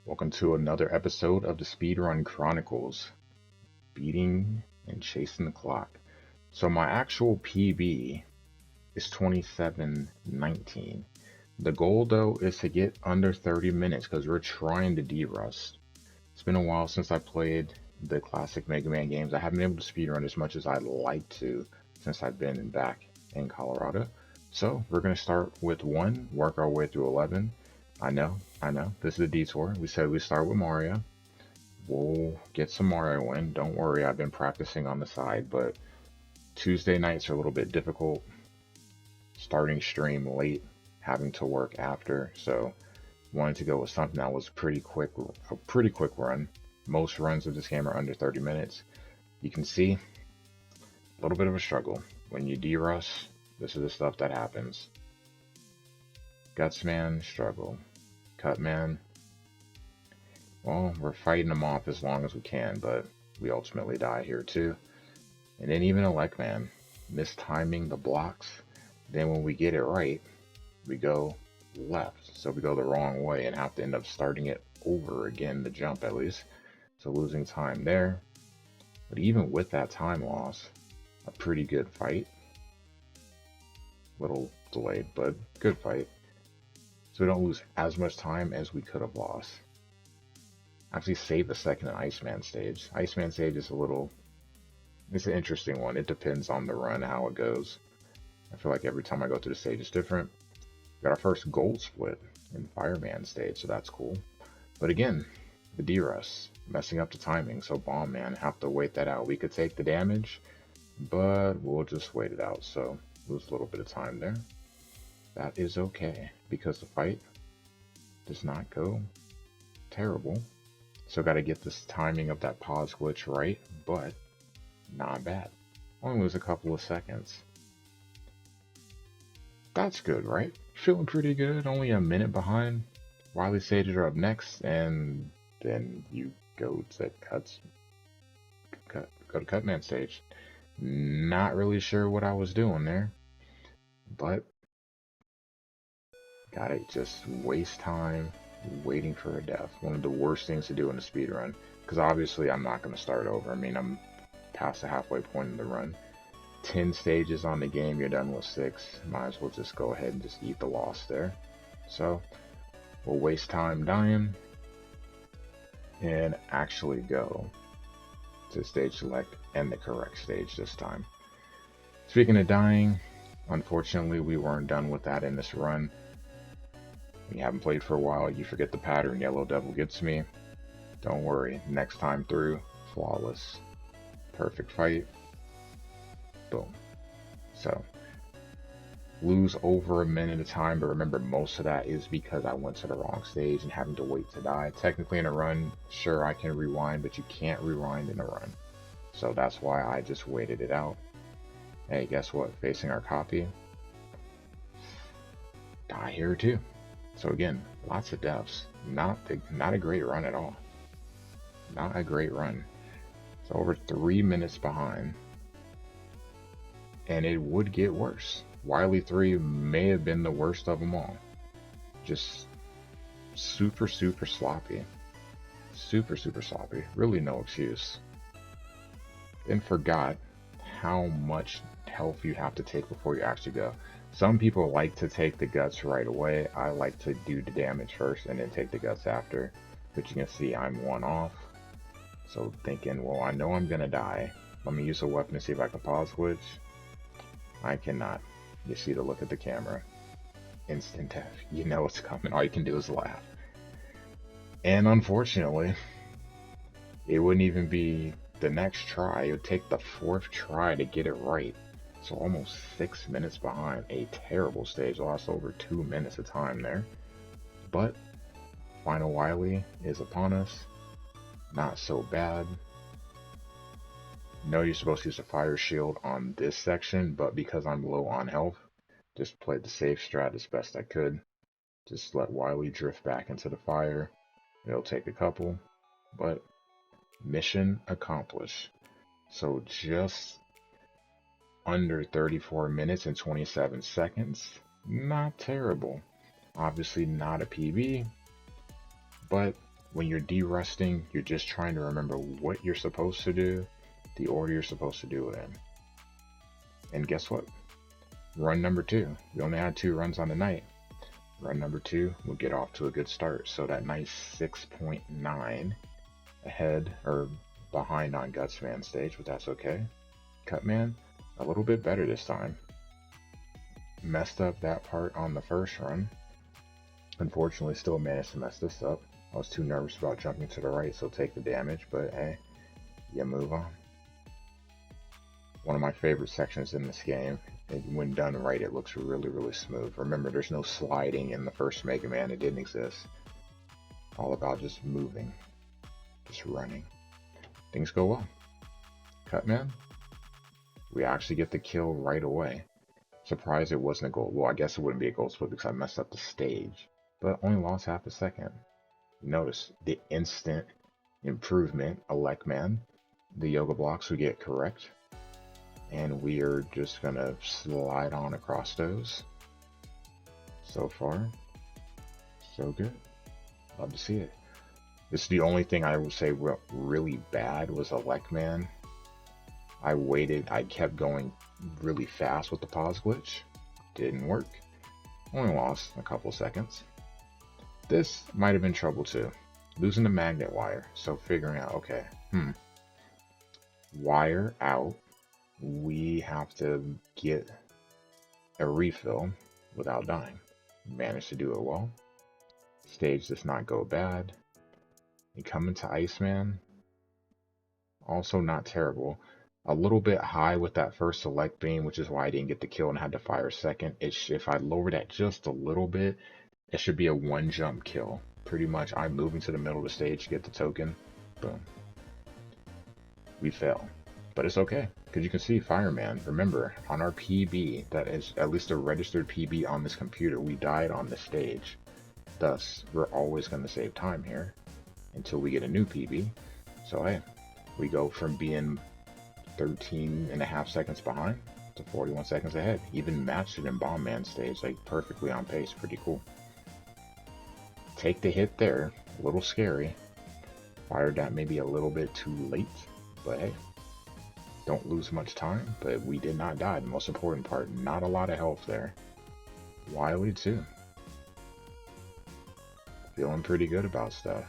Welcome to another episode of the Speedrun Chronicles, beating and chasing the clock. So my actual PB is 27:19. The goal though is to get under 30 minutes because we're trying to de-rust. It's been a while since I played the classic Mega Man games. I haven't been able to speedrun as much as I'd like to since I've been back in Colorado. So we're going to start with 1, work our way through 11. I know, this is a detour. We said we start with Mario. We'll get some Mario in. Don't worry, I've been practicing on the side, but Tuesday nights are a little bit difficult. Starting stream late, having to work after, so wanted to go with something that was a pretty quick run. Most runs of this game are under 30 minutes. You can see a little bit of a struggle. When you de-rust, this is the stuff that happens. Gutsman, struggle. Cutman, well, we're fighting them off as long as we can, but we ultimately die here too. And then even Electman, mistiming the blocks. Then when we get it right, we go left. So we go the wrong way and have to end up starting it over again, the jump at least. So losing time there. But even with that time loss, a pretty good fight. Little delayed, but good fight. So we don't lose as much time as we could have lost. Actually save a second in Iceman stage. Iceman stage is it's an interesting one. It depends on the run, how it goes. I feel like every time I go through the stage is different. We got our first gold split in Fireman stage, so that's cool. But again, the D-Rust, messing up the timing, so Bomb Man, have to wait that out. We could take the damage, but we'll just wait it out, so lose a little bit of time there. That is okay, because the fight does not go terrible. So gotta get this timing of that pause glitch right, but not bad. Only lose a couple of seconds. That's good, right? Feeling pretty good, only a minute behind. Wily stages are up next, and then you go to Cutman stage. Not really sure what I was doing there, but gotta just waste time waiting for a death. One of the worst things to do in a speedrun, because obviously I'm not going to start over. I mean, I'm past the halfway point in the run. 10 stages on the game, you're done with 6. Might as well just go ahead and just eat the loss there. So we'll waste time dying and actually go to stage select and the correct stage this time. Speaking of dying, unfortunately we weren't done with that in this run. When you haven't played for a while, you forget the pattern. Yellow Devil gets me. Don't worry, next time through, flawless. Perfect fight. Boom. So, lose over a minute of time, but remember most of that is because I went to the wrong stage and having to wait to die. Technically in a run, sure I can rewind, but you can't rewind in a run. So that's why I just waited it out. Hey, guess what? Facing our copy. Die here too. So again, lots of deaths. Not a great run at all. Not a great run. So over 3 minutes behind. And it would get worse. Wily 3 may have been the worst of them all. Just super sloppy. Super sloppy. Really no excuse. And forgot how much health you have to take before you actually go. Some people like to take the guts right away. I like to do the damage first and then take the guts after. But you can see I'm 1 off. So thinking, well, I know I'm gonna die. Let me use a weapon to see if I can pause glitch. I cannot. You see the look at the camera. Instant death. You know it's coming. All you can do is laugh. And unfortunately, it wouldn't even be the next try. It would take the 4th try to get it right. So almost 6 minutes behind. A terrible stage. Lost over 2 minutes of time there. But final Wily is upon us. Not so bad. No, you're supposed to use a fire shield on this section, but because I'm low on health, just played the safe strat as best I could. Just let Wily drift back into the fire. It'll take a couple, but mission accomplished. So just under 34 minutes and 27 seconds. Not terrible. Obviously not a PB, but when you're de-rusting, you're just trying to remember what you're supposed to do, the order you're supposed to do it in. And guess what? Run number 2. We only had 2 runs on the night. Run number 2 will get off to a good start. So that nice 6.9 ahead or behind on Gutsman stage, but that's okay. Cutman, a little bit better this time. Messed up that part on the first run. Unfortunately, still managed to mess this up. I was too nervous about jumping to the right, so take the damage, but hey, you move on. One of my favorite sections in this game. And when done right, it looks really, really smooth. Remember, there's no sliding in the first Mega Man. It didn't exist. All about just moving, just running. Things go well. Cutman, we actually get the kill right away. Surprised it wasn't a gold. Well, I guess it wouldn't be a gold split because I messed up the stage, but only lost half a second. Notice the instant improvement. Electman, the yoga blocks we get correct. And we are just gonna slide on across those. So far, so good. Love to see it. This is the only thing I would say really bad was Electman. I waited, I kept going really fast with the pause glitch. Didn't work. Only lost a couple seconds. This might have been trouble too. Losing the magnet wire. So figuring out, okay, wire out. We have to get a refill without dying. Managed to do it well. Stage does not go bad. You come into Iceman. Also not terrible. A little bit high with that first select beam, which is why I didn't get the kill and had to fire second. If I lower that just a little bit, it should be a 1-jump kill. Pretty much, I'm moving to the middle of the stage to get the token. Boom. We fail. But it's okay, because you can see Fireman. Remember, on our PB, that is at least a registered PB on this computer, we died on the stage. Thus, we're always going to save time here until we get a new PB. So hey, we go from being 13.5 seconds behind to 41 seconds ahead. Even matched it in Bomb Man stage, like perfectly on pace. Pretty cool. Take the hit there, a little scary. Fired that maybe a little bit too late, but hey. Don't lose much time, but we did not die. The most important part, not a lot of health there. Wily too. Feeling pretty good about stuff.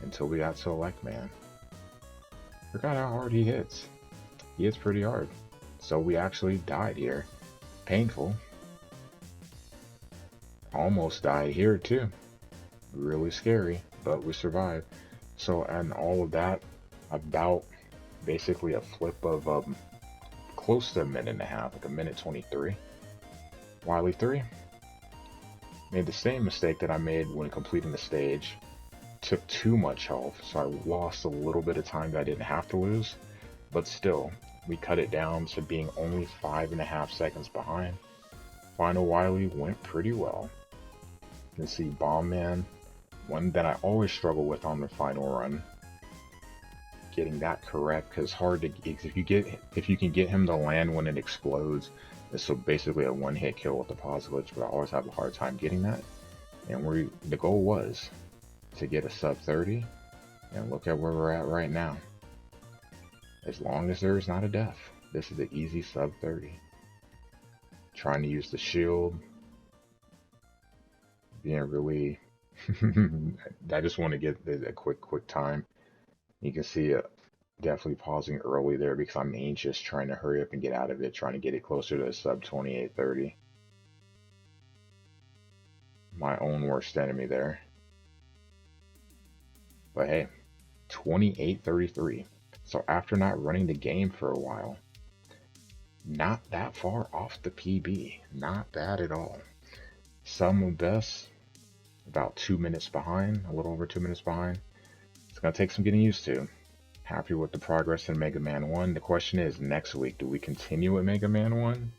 Until we got to Electman. Forgot how hard he hits. He hits pretty hard. So we actually died here. Painful. Almost died here too. Really scary, but we survived. So, and all of that, about basically a flip of close to a minute and a half, like a minute 23. Wily 3 made the same mistake that I made when completing the stage. Took too much health, so I lost a little bit of time that I didn't have to lose, but still, we cut it down to being only 5.5 seconds behind. Final Wily went pretty well. You can see Bomb Man, one that I always struggle with on the final run. Getting that correct, because hard to, if you can get him to land when it explodes, it's so basically a one-hit kill with the pause glitch, but I always have a hard time getting that. And the goal was to get a sub 30, and look at where we're at right now. As long as there's not a death, this is an easy sub 30. Trying to use the shield, being really I just want to get a quick time. You can see it definitely pausing early there because I'm anxious, trying to hurry up and get out of it, trying to get it closer to sub 28:30. My own worst enemy there. But hey, 28:33. So after not running the game for a while, not that far off the PB. Not bad at all. Some of best, about 2 minutes behind, a little over 2 minutes behind. It's going to take some getting used to. Happy with the progress in Mega Man 1. The question is, next week, do we continue with Mega Man 1?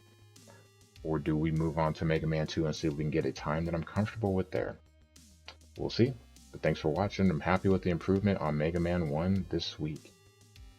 Or do we move on to Mega Man 2 and see if we can get a time that I'm comfortable with there? We'll see. But thanks for watching. I'm happy with the improvement on Mega Man 1 this week.